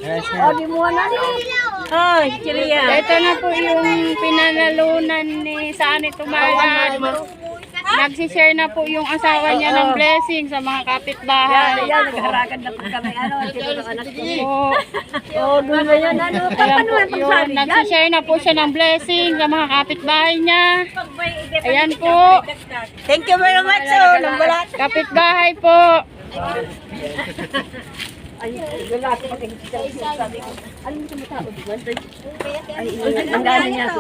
O, di mo na rin. Ay, Chiria. Ito na po yung pinanalunan ni Sani Tumalan. Nagsishare na po yung asawa niya ng blessing sa mga kapitbahay. Yan, nagharagan na po kami. Sino ng anak ko? Doon na yan. Ayan po yun. Nagsishare na po siya ng blessing sa mga kapitbahay niya. Ayan po. Thank you very much. Kapitbahay po. Ay, wala ko sabi ko. Alam mo sa tao, ay, ang galing niya.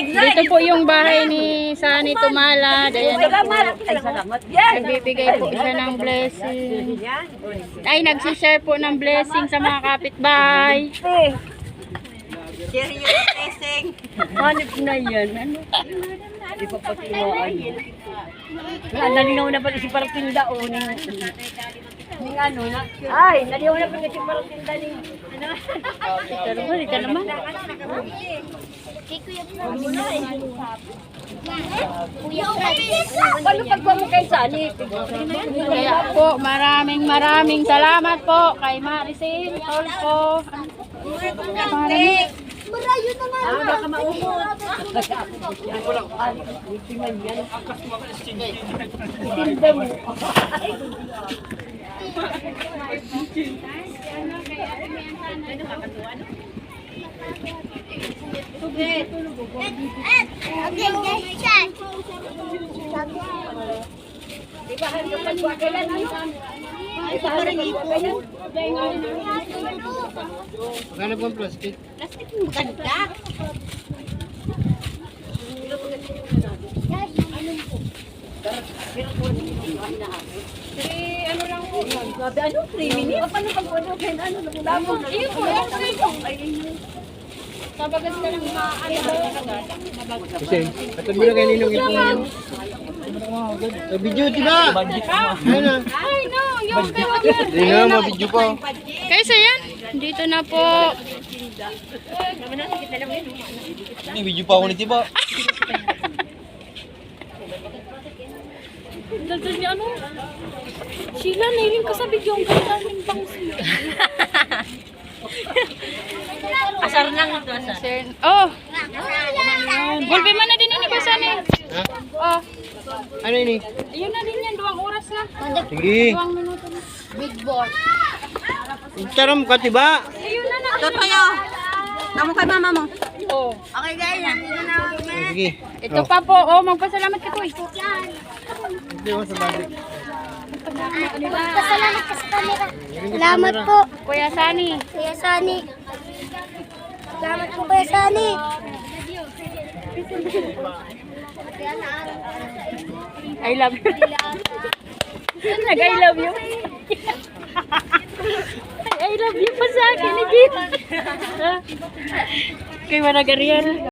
Dito po yung bahay ni Sani Tumalad. Ayan po. Ay, salamat. Nagbibigay po siya ng blessing. Ay, nagsishare po ng blessing sa mga kapitbahay. Share your blessing. Hanip na yan. Ano? Di pa patiwaan. Nalinaw na pala si Paratinda o ning ano na. Ay, nalinaw na pala si Paratinda ning ano. Ito naman. Paano pagkuha mo kay Sani? Kaya po, maraming salamat po kay Maricel Tolpo. Marayo naman. Baka maumot. Tinda mo. Magkano po ang plastic? Plastic mo maganda. Ano lang po? Grabe, ano? 3 minutes? Paano pag-ano? Ano? Damo. Iyo po. Sabagas ka lang Kasi, atod mo na kay Ninong ito. Video, diba? Ayan na. Ay, no, yung Hindi na, mabidyo pa. Kaysa yan, dito na po. Ini video pa ako ni Tiba. Daldal niya ano? Sheila, nailing ka sa video ang ganda ng bangsi. Asar lang ito, asar. Oh! Gulpi man na din ini basa ni. Ha? Oh, Ano ini? ayun na din yan, 2 oras na. Sige. 2 minuto na. Big boy. Taram ka, Tiba. Ayun na na. Totoyo. Tamo kay mama mo. Oh. Okay guys, nandito na ako. Sige. Ito pa po. Oh, magpasalamat ka po. Hindi ako sa budget. Salamat ka sa camera. Salamat po, Kuya Sani. Kuya Sani. Salamat po, Kuya Sani. I love you. Nag-I love you. I love you pa sa akin. Kay Maragarian.